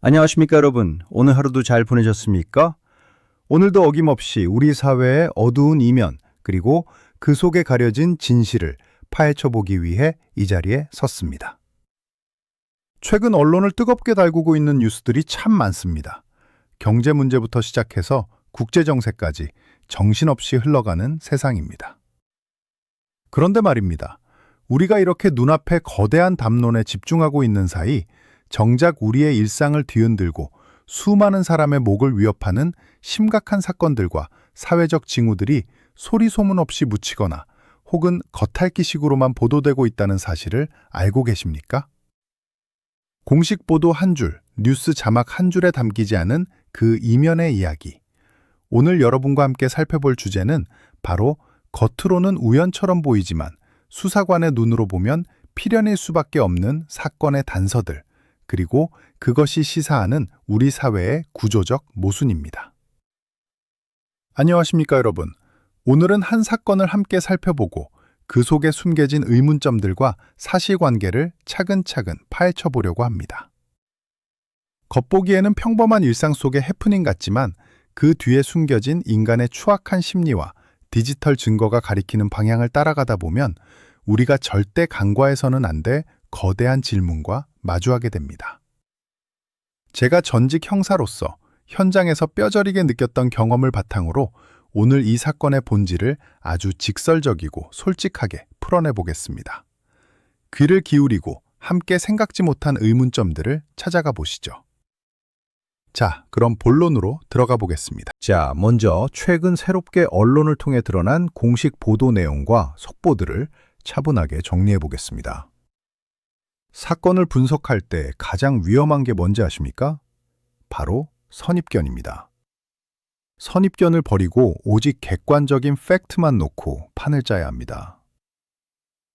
안녕하십니까, 여러분. 오늘 하루도 잘 보내셨습니까? 오늘도 어김없이 우리 사회의 어두운 이면, 그리고 그 속에 가려진 진실을 파헤쳐보기 위해 이 자리에 섰습니다. 최근 언론을 뜨겁게 달구고 있는 뉴스들이 참 많습니다. 경제 문제부터 시작해서 국제 정세까지 정신없이 흘러가는 세상입니다. 그런데 말입니다. 우리가 이렇게 눈앞에 거대한 담론에 집중하고 있는 사이 정작 우리의 일상을 뒤흔들고 수많은 사람의 목을 위협하는 심각한 사건들과 사회적 징후들이 소리 소문 없이 묻히거나 혹은 겉핥기식으로만 보도되고 있다는 사실을 알고 계십니까? 공식 보도 한 줄, 뉴스 자막 한 줄에 담기지 않은 그 이면의 이야기. 오늘 여러분과 함께 살펴볼 주제는 바로 겉으로는 우연처럼 보이지만 수사관의 눈으로 보면 필연일 수밖에 없는 사건의 단서들, 그리고 그것이 시사하는 우리 사회의 구조적 모순입니다. 안녕하십니까, 여러분. 오늘은 한 사건을 함께 살펴보고 그 속에 숨겨진 의문점들과 사실관계를 차근차근 파헤쳐보려고 합니다. 겉보기에는 평범한 일상 속의 해프닝 같지만 그 뒤에 숨겨진 인간의 추악한 심리와 디지털 증거가 가리키는 방향을 따라가다 보면 우리가 절대 간과해서는 안 될 거대한 질문과 마주하게 됩니다. 제가 전직 형사로서 현장에서 뼈저리게 느꼈던 경험을 바탕으로 오늘 이 사건의 본질을 아주 직설적이고 솔직하게 풀어내 보겠습니다. 귀를 기울이고 함께 생각지 못한 의문점들을 찾아가 보시죠. 자, 그럼 본론으로 들어가 보겠습니다. 자, 먼저 최근 새롭게 언론을 통해 드러난 공식 보도 내용과 속보들을 차분하게 정리해 보겠습니다. 사건을 분석할 때 가장 위험한 게 뭔지 아십니까? 바로 선입견입니다. 선입견을 버리고 오직 객관적인 팩트만 놓고 판을 짜야 합니다.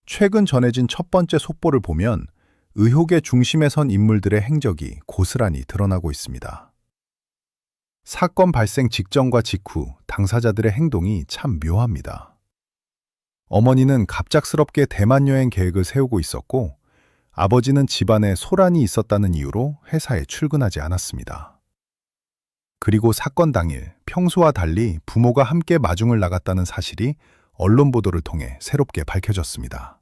최근 전해진 첫 번째 속보를 보면 의혹의 중심에 선 인물들의 행적이 고스란히 드러나고 있습니다. 사건 발생 직전과 직후 당사자들의 행동이 참 묘합니다. 어머니는 갑작스럽게 대만 여행 계획을 세우고 있었고 아버지는 집안에 소란이 있었다는 이유로 회사에 출근하지 않았습니다. 그리고 사건 당일 평소와 달리 부모가 함께 마중을 나갔다는 사실이 언론 보도를 통해 새롭게 밝혀졌습니다.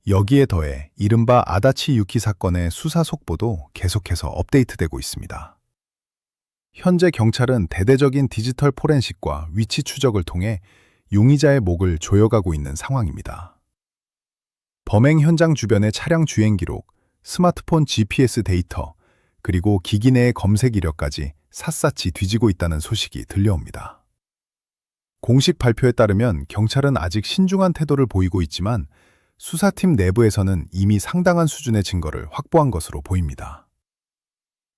여기에 더해 이른바 아다치 유키 사건의 수사 속보도 계속해서 업데이트되고 있습니다. 현재 경찰은 대대적인 디지털 포렌식과 위치 추적을 통해 용의자의 목을 조여가고 있는 상황입니다. 범행 현장 주변의 차량 주행 기록, 스마트폰 GPS 데이터, 그리고 기기 내의 검색 이력까지 샅샅이 뒤지고 있다는 소식이 들려옵니다. 공식 발표에 따르면 경찰은 아직 신중한 태도를 보이고 있지만 수사팀 내부에서는 이미 상당한 수준의 증거를 확보한 것으로 보입니다.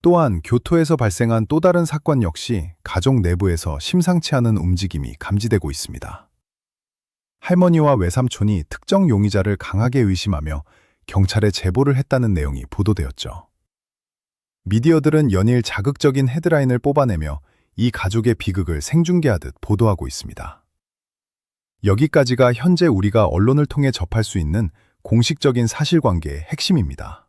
또한 교토에서 발생한 또 다른 사건 역시 가족 내부에서 심상치 않은 움직임이 감지되고 있습니다. 할머니와 외삼촌이 특정 용의자를 강하게 의심하며 경찰에 제보를 했다는 내용이 보도되었죠. 미디어들은 연일 자극적인 헤드라인을 뽑아내며 이 가족의 비극을 생중계하듯 보도하고 있습니다. 여기까지가 현재 우리가 언론을 통해 접할 수 있는 공식적인 사실관계의 핵심입니다.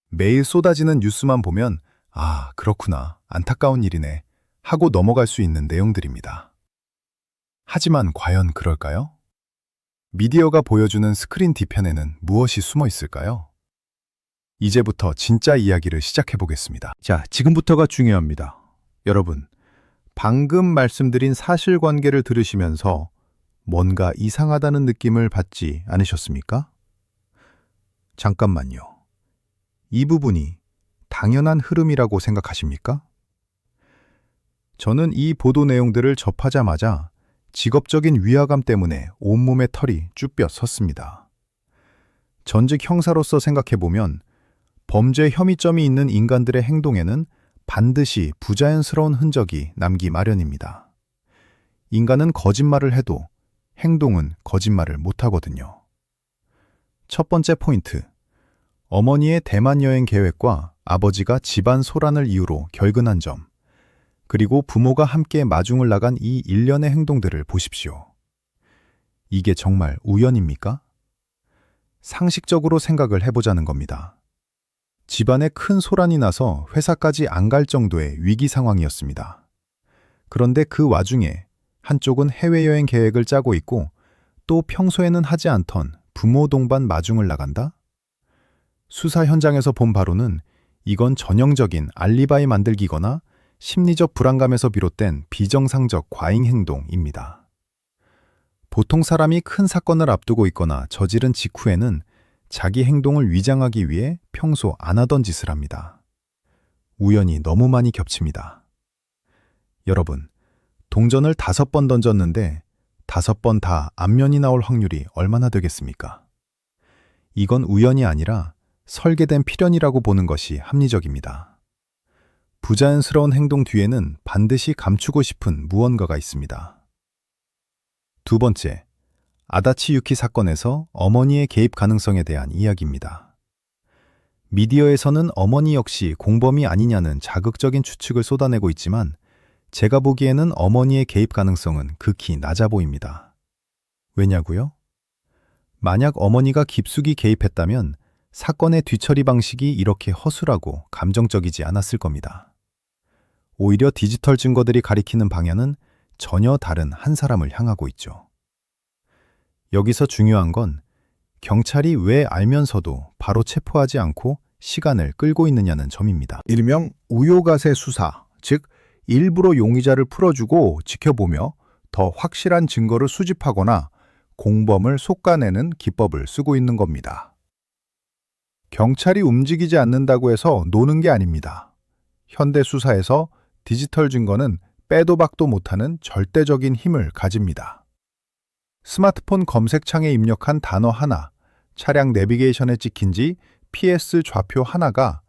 매일 쏟아지는 뉴스만 보면 아, 그렇구나, 안타까운 일이네 하고 넘어갈 수 있는 내용들입니다. 하지만 과연 그럴까요? 미디어가 보여주는 스크린 뒤편에는 무엇이 숨어 있을까요? 이제부터 진짜 이야기를 시작해 보겠습니다. 자, 지금부터가 중요합니다. 여러분, 방금 말씀드린 사실관계를 들으시면서 뭔가 이상하다는 느낌을 받지 않으셨습니까? 잠깐만요. 이 부분이 당연한 흐름이라고 생각하십니까? 저는 이 보도 내용들을 접하자마자 직업적인 위화감 때문에 온몸에 털이 쭈뼛 섰습니다. 전직 형사로서 생각해보면 범죄 혐의점이 있는 인간들의 행동에는 반드시 부자연스러운 흔적이 남기 마련입니다. 인간은 거짓말을 해도 행동은 거짓말을 못하거든요. 첫 번째 포인트, 어머니의 대만 여행 계획과 아버지가 집안 소란을 이유로 결근한 점, 그리고 부모가 함께 마중을 나간 이 일련의 행동들을 보십시오. 이게 정말 우연입니까? 상식적으로 생각을 해보자는 겁니다. 집안에 큰 소란이 나서 회사까지 안 갈 정도의 위기 상황이었습니다. 그런데 그 와중에 한쪽은 해외여행 계획을 짜고 있고 또 평소에는 하지 않던 부모 동반 마중을 나간다? 수사 현장에서 본 바로는 이건 전형적인 알리바이 만들기거나 심리적 불안감에서 비롯된 비정상적 과잉 행동입니다. 보통 사람이 큰 사건을 앞두고 있거나 저지른 직후에는 자기 행동을 위장하기 위해 평소 안 하던 짓을 합니다. 우연히 너무 많이 겹칩니다. 여러분, 동전을 5번 던졌는데 5번 다 앞면이 나올 확률이 얼마나 되겠습니까? 이건 우연이 아니라 설계된 필연이라고 보는 것이 합리적입니다. 부자연스러운 행동 뒤에는 반드시 감추고 싶은 무언가가 있습니다. 두 번째, 아다치 유키 사건에서 어머니의 개입 가능성에 대한 이야기입니다. 미디어에서는 어머니 역시 공범이 아니냐는 자극적인 추측을 쏟아내고 있지만 제가 보기에는 어머니의 개입 가능성은 극히 낮아 보입니다. 왜냐고요? 만약 어머니가 깊숙이 개입했다면 사건의 뒤처리 방식이 이렇게 허술하고 감정적이지 않았을 겁니다. 오히려 디지털 증거들이 가리키는 방향은 전혀 다른 한 사람을 향하고 있죠. 여기서 중요한 건 경찰이 왜 알면서도 바로 체포하지 않고 시간을 끌고 있느냐는 점입니다. 일명 우효가세 수사, 즉 일부러 용의자를 풀어주고 지켜보며 더 확실한 증거를 수집하거나 공범을 솎아내는 기법을 쓰고 있는 겁니다. 경찰이 움직이지 않는다고 해서 노는 게 아닙니다. 현대 수사에서 디지털 증거는 빼도 박도 못하는 절대적인 힘을 가집니다. 스마트폰 검색창에 입력한 단어 하나, 차량 내비게이션에 찍힌 지 PS 좌표 하나가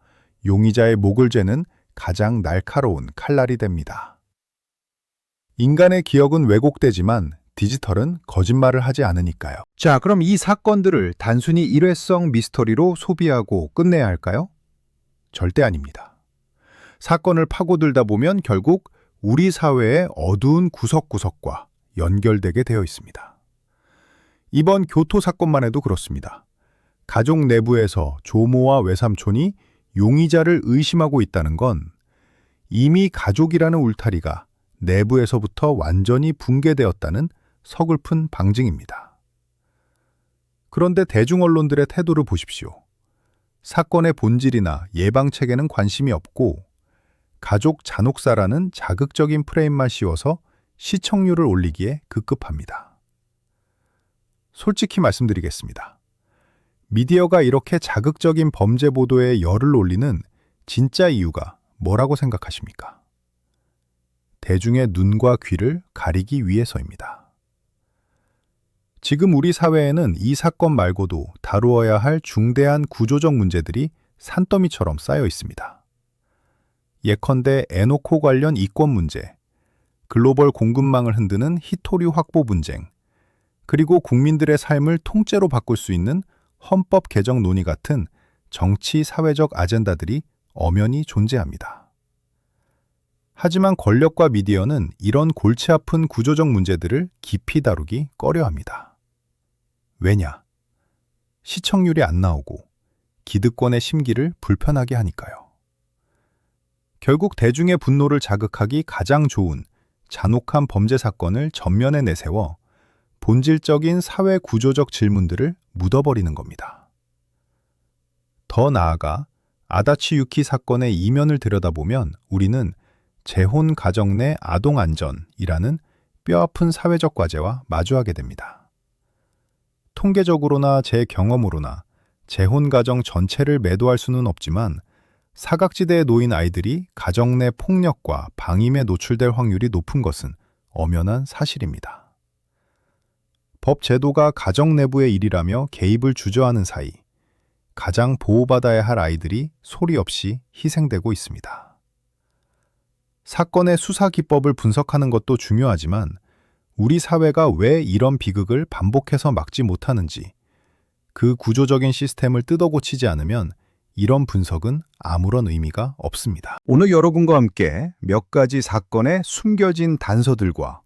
용의자의 목을 죄는 가장 날카로운 칼날이 됩니다. 인간의 기억은 왜곡되지만 디지털은 거짓말을 하지 않으니까요. 자, 그럼 이 사건들을 단순히 일회성 미스터리로 소비하고 끝내야 할까요? 절대 아닙니다. 사건을 파고들다 보면 결국 우리 사회의 어두운 구석구석과 연결되게 되어 있습니다. 이번 교토 사건만 해도 그렇습니다. 가족 내부에서 조모와 외삼촌이 용의자를 의심하고 있다는 건 이미 가족이라는 울타리가 내부에서부터 완전히 붕괴되었다는 서글픈 방증입니다. 그런데 대중 언론들의 태도를 보십시오. 사건의 본질이나 예방책에는 관심이 없고 가족 잔혹사라는 자극적인 프레임만 씌워서 시청률을 올리기에 급급합니다. 솔직히 말씀드리겠습니다. 미디어가 이렇게 자극적인 범죄 보도에 열을 올리는 진짜 이유가 뭐라고 생각하십니까? 대중의 눈과 귀를 가리기 위해서입니다. 지금 우리 사회에는 이 사건 말고도 다루어야 할 중대한 구조적 문제들이 산더미처럼 쌓여 있습니다. 예컨대 에노코 관련 이권 문제, 글로벌 공급망을 흔드는 히토류 확보 분쟁, 그리고 국민들의 삶을 통째로 바꿀 수 있는 헌법 개정 논의 같은 정치 사회적 아젠다들이 엄연히 존재합니다. 하지만 권력과 미디어는 이런 골치 아픈 구조적 문제들을 깊이 다루기 꺼려합니다. 왜냐? 시청률이 안 나오고 기득권의 심기를 불편하게 하니까요. 결국 대중의 분노를 자극하기 가장 좋은 잔혹한 범죄 사건을 전면에 내세워 본질적인 사회 구조적 질문들을 묻어버리는 겁니다. 더 나아가 아다치 유키 사건의 이면을 들여다보면 우리는 재혼 가정 내 아동 안전이라는 뼈아픈 사회적 과제와 마주하게 됩니다. 통계적으로나 제 경험으로나 재혼 가정 전체를 매도할 수는 없지만 사각지대에 놓인 아이들이 가정 내 폭력과 방임에 노출될 확률이 높은 것은 엄연한 사실입니다. 법 제도가 가정 내부의 일이라며 개입을 주저하는 사이 가장 보호받아야 할 아이들이 소리 없이 희생되고 있습니다. 사건의 수사 기법을 분석하는 것도 중요하지만 우리 사회가 왜 이런 비극을 반복해서 막지 못하는지, 그 구조적인 시스템을 뜯어 고치지 않으면 이런 분석은 아무런 의미가 없습니다. 오늘 여러분과 함께 몇 가지 사건의 숨겨진 단서들과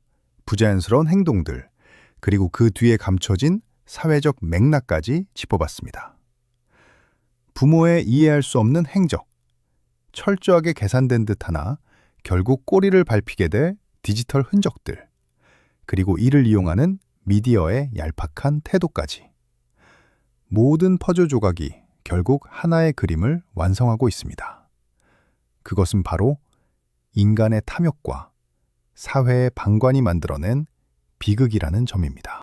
부자연스러운 행동들, 그리고 그 뒤에 감춰진 사회적 맥락까지 짚어봤습니다. 부모의 이해할 수 없는 행적, 철저하게 계산된 듯하나 결국 꼬리를 밟히게 될 디지털 흔적들, 그리고 이를 이용하는 미디어의 얄팍한 태도까지. 모든 퍼즐 조각이 결국 하나의 그림을 완성하고 있습니다. 그것은 바로 인간의 탐욕과 사회의 방관이 만들어낸 비극이라는 점입니다.